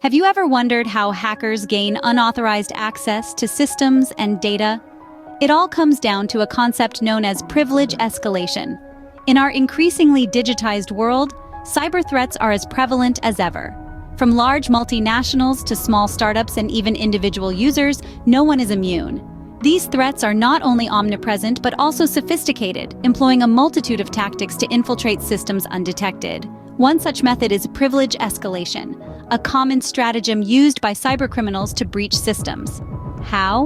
Have you ever wondered how hackers gain unauthorized access to systems and data? It all comes down to a concept known as privilege escalation. In our increasingly digitized world, cyber threats are as prevalent as ever. From large multinationals to small startups and even individual users, no one is immune. These threats are not only omnipresent but also sophisticated, employing a multitude of tactics to infiltrate systems undetected. One such method is privilege escalation, a common stratagem used by cybercriminals to breach systems. How?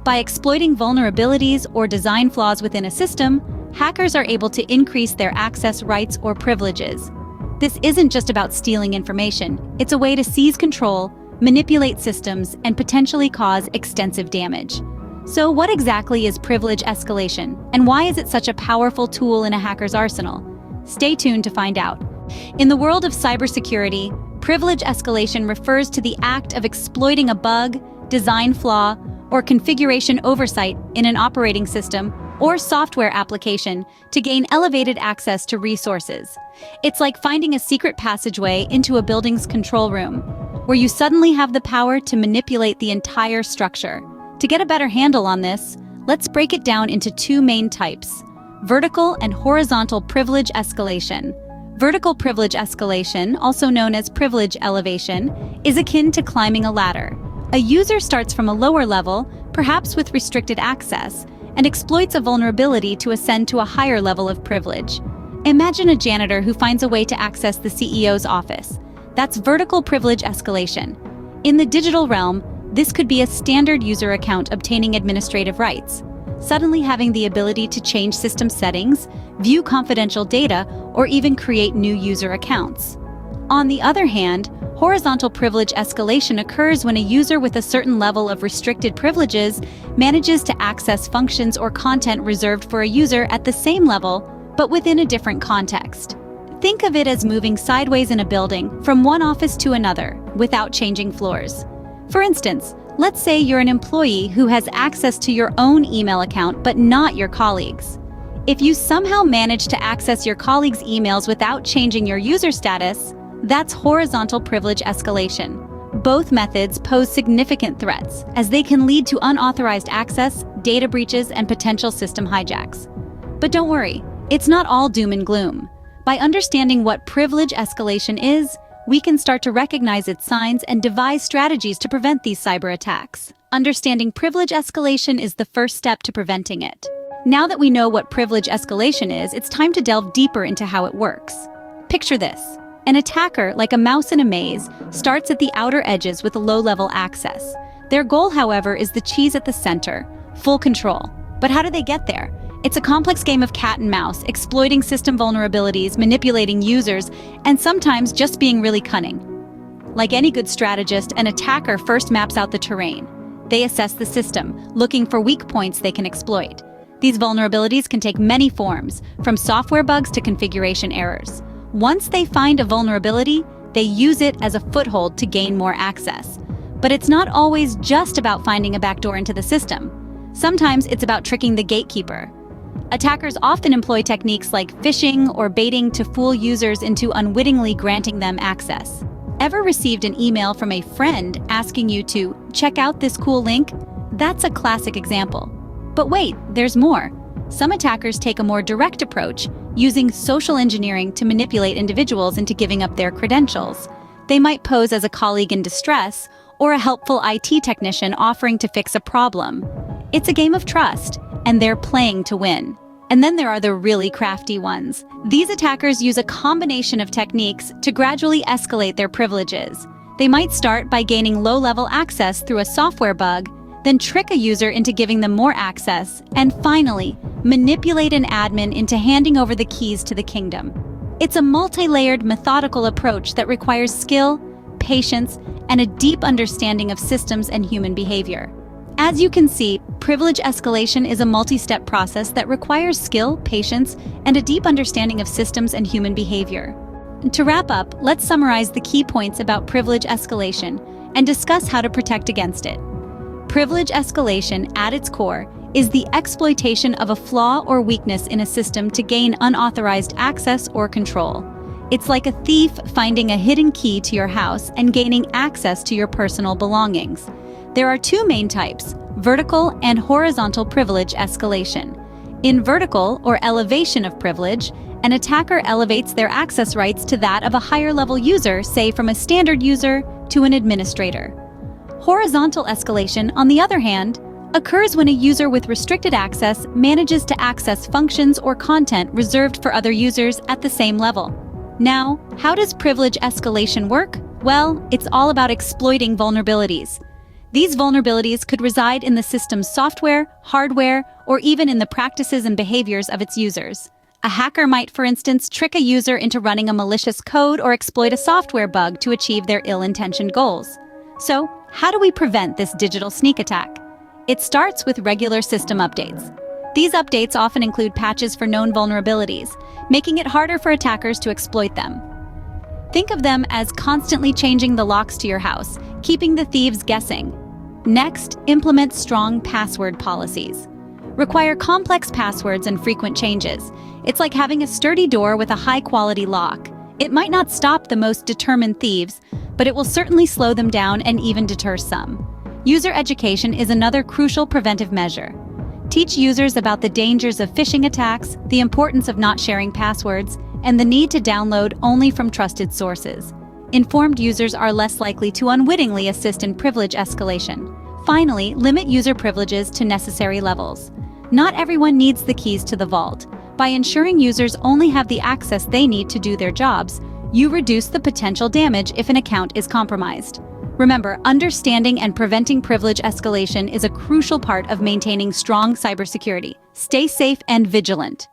By exploiting vulnerabilities or design flaws within a system, hackers are able to increase their access rights or privileges. This isn't just about stealing information, it's a way to seize control, manipulate systems, and potentially cause extensive damage. So what exactly is privilege escalation, and why is it such a powerful tool in a hacker's arsenal? Stay tuned to find out. In the world of cybersecurity, privilege escalation refers to the act of exploiting a bug, design flaw, or configuration oversight in an operating system or software application to gain elevated access to resources. It's like finding a secret passageway into a building's control room, where you suddenly have the power to manipulate the entire structure. To get a better handle on this, let's break it down into two main types: vertical and horizontal privilege escalation. Vertical privilege escalation, also known as privilege elevation, is akin to climbing a ladder. A user starts from a lower level, perhaps with restricted access, and exploits a vulnerability to ascend to a higher level of privilege. Imagine a janitor who finds a way to access the CEO's office. That's vertical privilege escalation. In the digital realm, this could be a standard user account obtaining administrative rights, suddenly having the ability to change system settings, view confidential data, or even create new user accounts. On the other hand, horizontal privilege escalation occurs when a user with a certain level of restricted privileges manages to access functions or content reserved for a user at the same level, but within a different context. Think of it as moving sideways in a building from one office to another without changing floors. For instance, let's say you're an employee who has access to your own email account but not your colleagues'. If you somehow manage to access your colleagues' emails without changing your user status, that's horizontal privilege escalation. Both methods pose significant threats, as they can lead to unauthorized access, data breaches, and potential system hijacks. But don't worry, it's not all doom and gloom. By understanding what privilege escalation is, we can start to recognize its signs and devise strategies to prevent these cyber attacks. Understanding privilege escalation is the first step to preventing it. Now that we know what privilege escalation is, it's time to delve deeper into how it works. Picture this. An attacker, like a mouse in a maze, starts at the outer edges with low-level access. Their goal, however, is the cheese at the center, full control. But how do they get there? It's a complex game of cat and mouse, exploiting system vulnerabilities, manipulating users, and sometimes just being really cunning. Like any good strategist, an attacker first maps out the terrain. They assess the system, looking for weak points they can exploit. These vulnerabilities can take many forms, from software bugs to configuration errors. Once they find a vulnerability, they use it as a foothold to gain more access. But it's not always just about finding a backdoor into the system. Sometimes it's about tricking the gatekeeper. Attackers often employ techniques like phishing or baiting to fool users into unwittingly granting them access. Ever received an email from a friend asking you to check out this cool link? That's a classic example. But wait, there's more. Some attackers take a more direct approach, using social engineering to manipulate individuals into giving up their credentials. They might pose as a colleague in distress or a helpful IT technician offering to fix a problem. It's a game of trust, and they're playing to win. And then there are the really crafty ones. These attackers use a combination of techniques to gradually escalate their privileges. They might start by gaining low-level access through a software bug, then trick a user into giving them more access, and finally, manipulate an admin into handing over the keys to the kingdom. It's a multi-layered, methodical approach that requires skill, patience, and a deep understanding of systems and human behavior. As you can see, privilege escalation is a multi-step process that requires skill, patience, and a deep understanding of systems and human behavior. To wrap up, let's summarize the key points about privilege escalation and discuss how to protect against it. Privilege escalation, at its core, is the exploitation of a flaw or weakness in a system to gain unauthorized access or control. It's like a thief finding a hidden key to your house and gaining access to your personal belongings. There are two main types: vertical and horizontal privilege escalation. In vertical, or elevation of privilege, an attacker elevates their access rights to that of a higher-level user, say from a standard user to an administrator. Horizontal escalation, on the other hand, occurs when a user with restricted access manages to access functions or content reserved for other users at the same level. Now, how does privilege escalation work? Well, it's all about exploiting vulnerabilities. These vulnerabilities could reside in the system's software, hardware, or even in the practices and behaviors of its users. A hacker might, for instance, trick a user into running a malicious code or exploit a software bug to achieve their ill-intentioned goals. So, how do we prevent this digital sneak attack? It starts with regular system updates. These updates often include patches for known vulnerabilities, making it harder for attackers to exploit them. Think of them as constantly changing the locks to your house, keeping the thieves guessing. Next, implement strong password policies. Require complex passwords and frequent changes. It's like having a sturdy door with a high-quality lock. It might not stop the most determined thieves, but it will certainly slow them down and even deter some. User education is another crucial preventive measure. Teach users about the dangers of phishing attacks, the importance of not sharing passwords, and the need to download only from trusted sources. Informed users are less likely to unwittingly assist in privilege escalation. Finally, limit user privileges to necessary levels. Not everyone needs the keys to the vault. By ensuring users only have the access they need to do their jobs, you reduce the potential damage if an account is compromised. Remember, understanding and preventing privilege escalation is a crucial part of maintaining strong cybersecurity. Stay safe and vigilant.